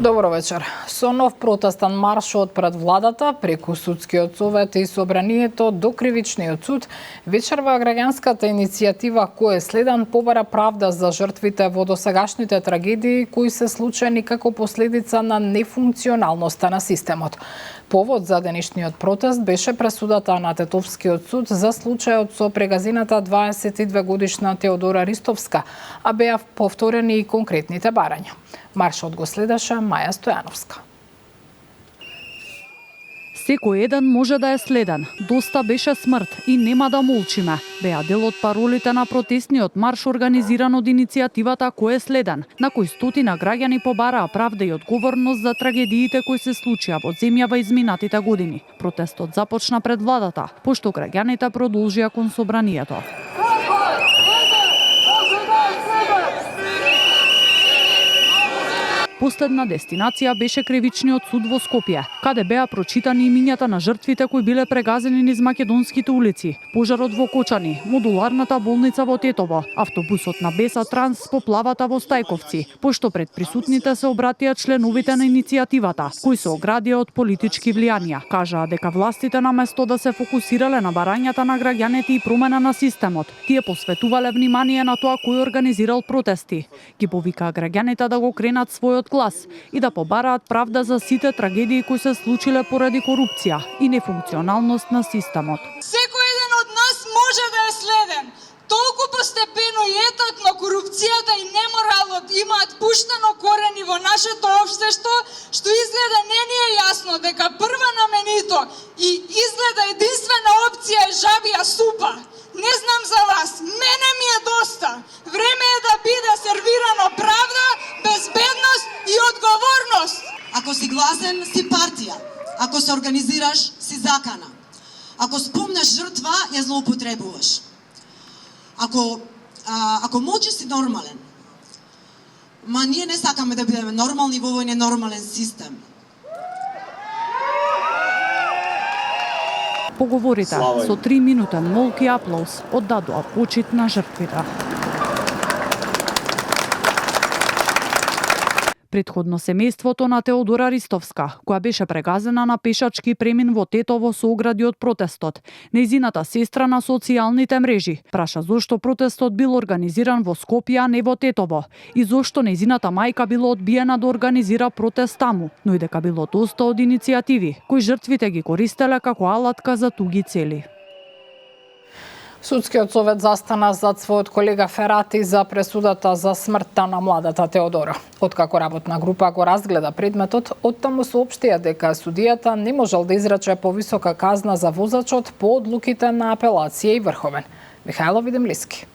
Добро вечер. Со нов протестан маршот пред владата, преку судскиот совет и собранието до кривичниот суд, вечерва граѓанската иницијатива кој е следен побара правда за жртвите во досегашните трагедии кои се случени како последица на нефункционалноста на системот. Повод за денешниот протест беше пресудата на Тетовскиот суд за случајот со прегазената 22-годишна Теодора Ристовска, а беа повторени и конкретните барања. Маршот го следеше Маја Стојановска. Секој еден може да е следен. Доста беше смрт и нема да молчиме. Беа дел од паролите на протестниот марш организиран од иницијативата Кој е следен, на кој стотина граѓани побараа правда и одговорност за трагедиите кои се случија во земјава изминатите години. Протестот започна пред владата, пошто граѓаните продолжија кон собранието. Последна дестинација беше кривичниот суд во Скопје, каде беа прочитани имињата на жртвите кои биле прегазени низ македонските улици, пожарот во Кочани, модуларната болница во Тетово, автобусот на Беса Транс, поплавата во Стајковци, пошто пред присутните се обратија членовите на иницијативата, кои се оградија од политички влијанија. Кажаа дека властите наместо да се фокусирале на барањата на граѓаните и промена на системот, тие посветувале внимание на тоа кој организирал протести. Ги повикаа граѓаните да го кренат својот глас и да побараат правда за сите трагедии кои се случиле поради корупција и нефункционалност на системот. Секој еден од нас може да е следен. Толку постепено и етатно корупцијата и неморалот имаат пуштено корени во нашето општество, што изгледа не ни е јасно дека прва наменито и изгледа единствена опција е жабија супа. Не знам за вас, мене ми е доста. Време е да биде сервирано правда, безбедност и одговорност. Ако си гласен, си партија. Ако се организираш, си закана. Ако спомнеш жртва, ја злоупотребуваш. Ако молчиш, си нормален. Ма ние не сакаме да бидеме нормални во овој ненормален систем. Поговорите со 3-минутен молк и аплауз оддадоа почит на жртвите. Претходно семејството на Теодора Ристовска, која беше прегазена на пешачки премин во Тетово со огради од протестот, нејзината сестра на социјалните мрежи праша зошто протестот бил организиран во Скопје, а не во Тетово, и зошто нејзината мајка било одбиена да организира протест таму, но и дека било доста од иницијативи кои жртвите ги користеле како алатка за туги цели. Судскиот совет застана зад својот колега Ферати за пресудата за смртта на младата Теодора. Откако работна група го разгледа предметот, оттаму соопштија дека судијата не можел да изрече повисока казна за возачот по одлуките на апелација и врховен. Михајло Видемлиски.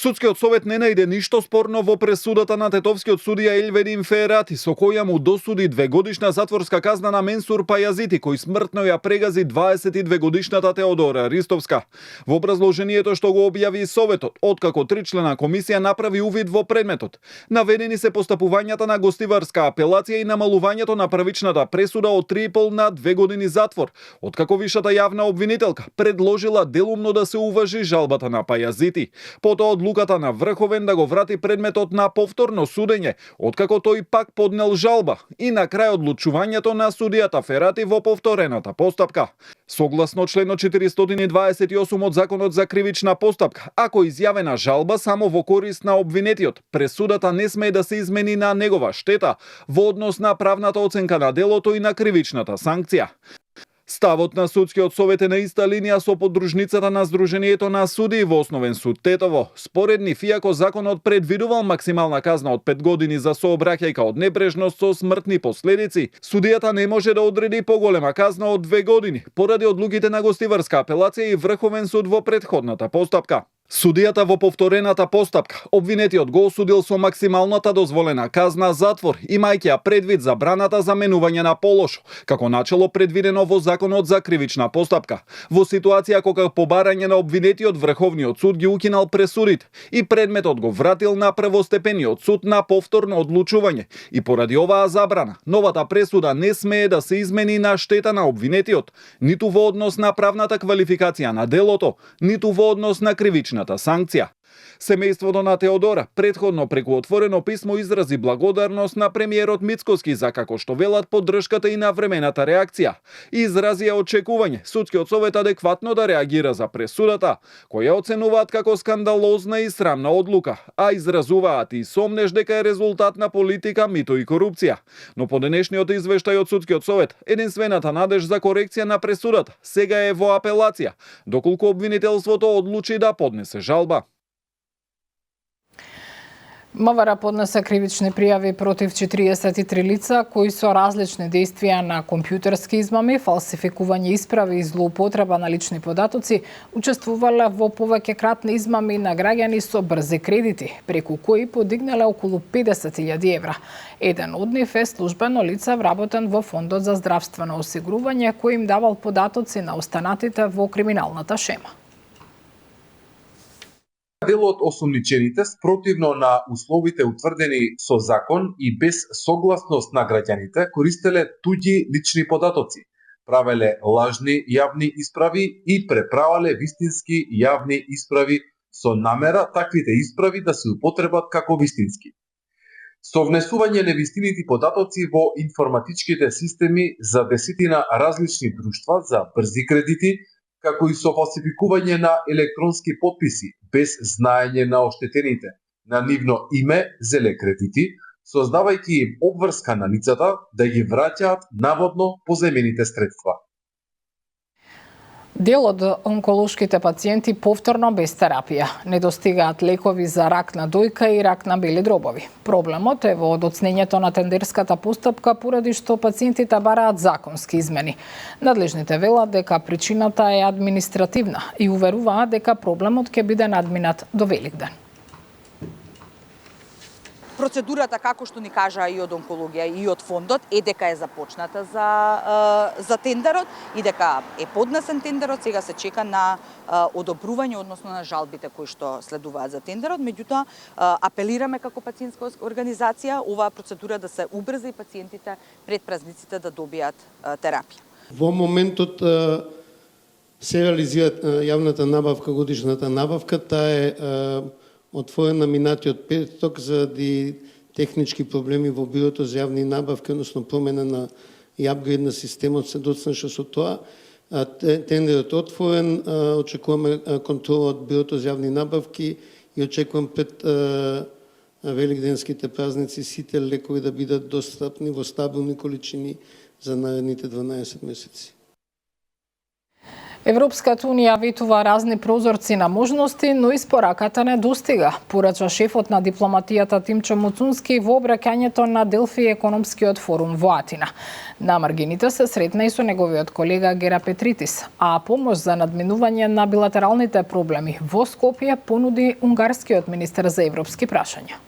Судскиот совет не најде ништо спорно во пресудата на тетовскиот судија Елведин Ферати, со која му досуди 2-годишна затворска казна на Менсур Пајазити, кој смртно ја прегази 22-годишната Теодора Ристовска. Во образложението што го објави советот, откако 3-члена комисија направи увид во предметот, наведени се постапувањата на гостиварска апелација и намалувањето на правичната пресуда од 3,5 на 2 години затвор, откако вишата јавна обвинителка предложила делумно да се уважи жалбата на Пајазити. Потоа одлуката на врховен да го врати предметот на повторно судење, откако тој пак поднел жалба, и на крај одлучувањето на судијата Ферати во повторената постапка. Согласно членот 428 од Законот за кривична постапка, ако изјавена жалба само во корист на обвинетиот, пресудата не смее да се измени на негова штета во однос на правната оценка на делото и на кривичната санкција. Ставот на Судскиот совет е на иста линија со поддружницата на Сдруженијето на судии во Основен суд Тетово. Според нив, иако законот предвидувал максимална казна од 5 години за сообраќајка од небрежност со смртни последици, судијата не може да одреди поголема казна од 2 години, поради одлуките на гостиварска апелација и Врховен суд во претходната постапка. Судијата во повторената постапка обвинетиот го осудил со максималната дозволена казна затвор, имајќи ја предвид забраната за менување на полош, како начело предвидено во Законот за кривична постапка. Во ситуација кога побарање на обвинетиот Врховниот суд ги укинал пресудите и предметот го вратил на првостепениот суд на повторно одлучување, и поради оваа забрана, новата пресуда не смее да се измени на штета на обвинетиот, ниту во однос на правната квалификација на делото, ниту во однос на кривичната санкција. Семејството на Теодора претходно преку отворено писмо изрази благодарност на премиерот Мицкоски за, како што велат, поддршката и навремената реакција. Изразија очекување судскиот совет адекватно да реагира за пресудата, која оценуваат како скандалозна и срамна одлука, а изразуваат и сомнеш дека е резултат на политика, мито и корупција. Но по денешниот извештај од судскиот совет, единствената надеж за корекција на пресудата сега е во апелација, доколку обвинителството одлучи да поднесе жалба. МВР поднесе кривични пријави против 43 лица кои со различни действија на компјутерски измами, фалсификување исправи и злоупотреба на лични податоци учествувале во повеќе кратни измами на граѓани со брзи кредити, преку кои подигнале околу 50.000 евра. Еден од нив е службено лице вработен во Фондот за здравствено осигурување кој им давал податоци на останатите во криминалната шема. Дел од осомничените спротивно на условите утврдени со закон и без согласност на граѓаните користеле туѓи лични податоци, правеле лажни јавни исправи и преправале вистински јавни исправи со намера таквите исправи да се употребат како вистински. Со внесување невистините податоци во информатичките системи за десетина различни друштва за брзи кредити, како и со фалсификување на електронски потписи без знаење на оштетените на нивно име зеле кредити, создавајќи им обврска на лицата да ги враќаат наводно поземените средства. Дел од онколошките пациенти повторно без терапија. Недостигаат лекови за рак на дојка и рак на бели дробови. Проблемот е во доцнењето на тендерската постапка поради што пациентите бараат законски измени. Надлежните велат дека причината е административна и уверуваат дека проблемот ќе биде надминат до Великден. Процедурата, како што ни кажа и од онкологија и од фондот, е дека е започната за тендерот и дека е поднесен тендерот, сега се чека на одобрување, односно на жалбите кои што следуваат за тендерот. Меѓутоа, апелираме како пациентска организација оваа процедура да се убрза и пациентите пред празниците да добијат терапија. Во моментот се реализира јавната набавка, годишната набавка, таа е отворена минатиот петок заради технички проблеми во бирото за јавни набавки, односно промена на и апгрейд на системот се доцнеше со тоа. Тендерот отворен, очекуваме контрола од бирото за јавни набавки и очекувам пред великденските празници сите лекови да бидат достапни во стабилни количини за наредните 12 месеци. Европската Унија ветува разни прозорци на можности, но испораката не достига, порача шефот на дипломатијата Тимчо Муцунски во обраќањето на Делфи економскиот форум во Атина. На маргините се сретна и со неговиот колега Гера Петритис, а помош за надминување на билатералните проблеми во Скопје понуди унгарскиот министер за европски прашања.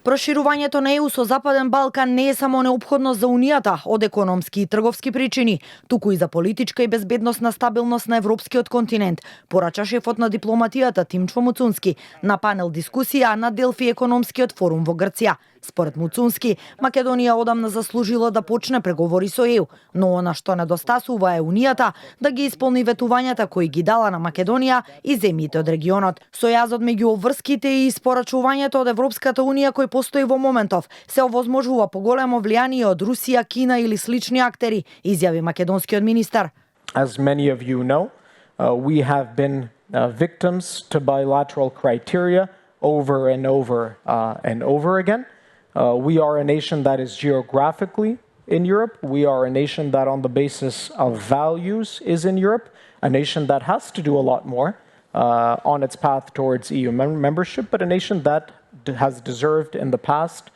Проширувањето на ЕУ со Западен Балкан не е само неопходно за Унијата од економски и трговски причини, туку и за политичка и безбедносна стабилност на европскиот континент, порача шефот на дипломатијата Тимчо Муцунски на панел дискусија на Делфи економскиот форум во Грција. Според Муцунски, Македонија одамна заслужила да почне преговори со ЕУ, но она што недостасува е Унијата да ги исполни ветувањата кои ги дала на Македонија и земјите од регионот. Сојазот меѓу обврските и испорачувањето од Европската Унија кој постои во моментов се овозможува поголемо влијание од Русија, Кина или слични актери, изјави македонскиот министар. As many of you know, we have been victims to bilateral criteria over and over again. We are a nation that is geographically in Europe. We are a nation that on the basis of values is in Europe. A nation that has to do a lot more on its path towards EU membership, but a nation that has deserved in the past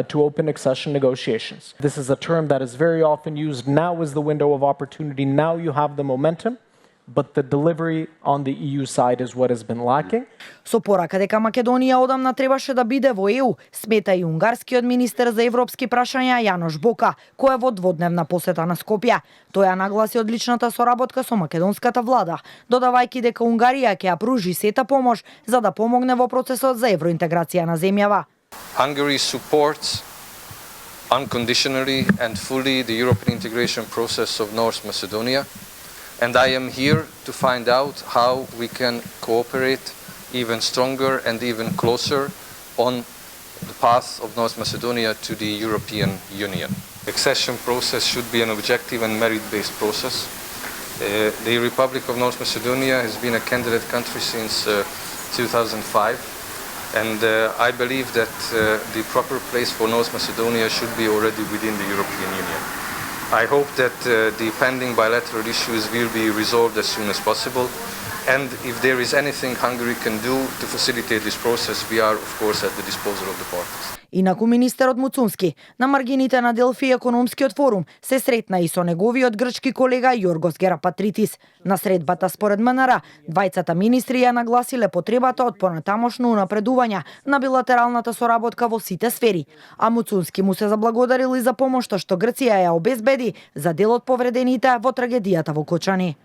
to open accession negotiations. This is a term that is very often used. Now is the window of opportunity. Now you have the momentum. But the delivery on the EU side is what has been lacking. Со порака дека Македонија одамна требаше да биде во ЕУ, смета и унгарскиот министер за европски прашања Јанош Бока, кој е во дводневна посета на Скопје. Тој ја нагласи одличната соработка со македонската влада, додавајќи дека Унгарија ќе ја пружи сета помош за да помогне во процесот за евроинтеграција на земјава. Hungary supports unconditionally and fully the European integration process of North Macedonia. and I am here to find out how we can cooperate even stronger and even closer on the path of North Macedonia to the European Union. Accession process should be an objective and merit-based process. The Republic of North Macedonia has been a candidate country since 2005. And I believe that the proper place for North Macedonia should be already within the European Union. I hope that the pending bilateral issues will be resolved as soon as possible. And if there is anything Hungary can do to facilitate this process, we are, of course, at the disposal of the parties. Инаку министерот Муцунски на маргините на Делфи економскиот форум се сретна и со неговиот грчки колега Јоргос Герапатритис. На средбата според МНР, двајцата министри ја нагласиле потребата од понатамошно унапредување на билатералната соработка во сите сфери, а Муцунски му се заблагодарил и за помошта што Грција ја обезбеди за дел од повредените во трагедијата во Кочани.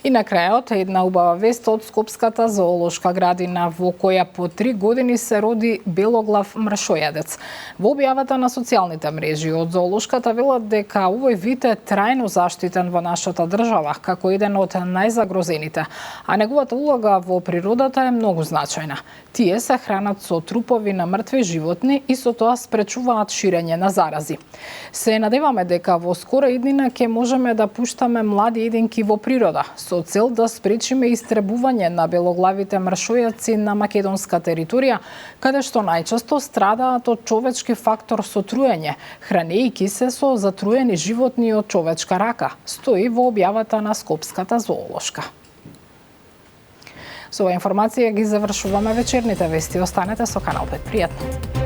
И на крајот една убава вест од Скопската зоолошка градина во која по 3 години се роди белоглав мршојадец. Во објавата на социјалните мрежи од зоолошката велат дека овој вид е трајно заштитен во нашата држава како еден од најзагрозените, а неговата улога во природата е многу значајна. Тие се хранат со трупови на мртви животни и со тоа спречуваат ширење на зарази. Се надеваме дека во скора иднина ќе можеме да пуштаме млади единки во природа со цел да спречиме истребување на белоглавите мршојаци на македонска територија, каде што најчесто страдаат од човечки фактор со труење, хранејќи се со затруени животни од човечка рака, стои во објавата на Скопската зоолошка. Со оваа информација ги завршуваме вечерните вести. Останете со Канал 5. Пријатно!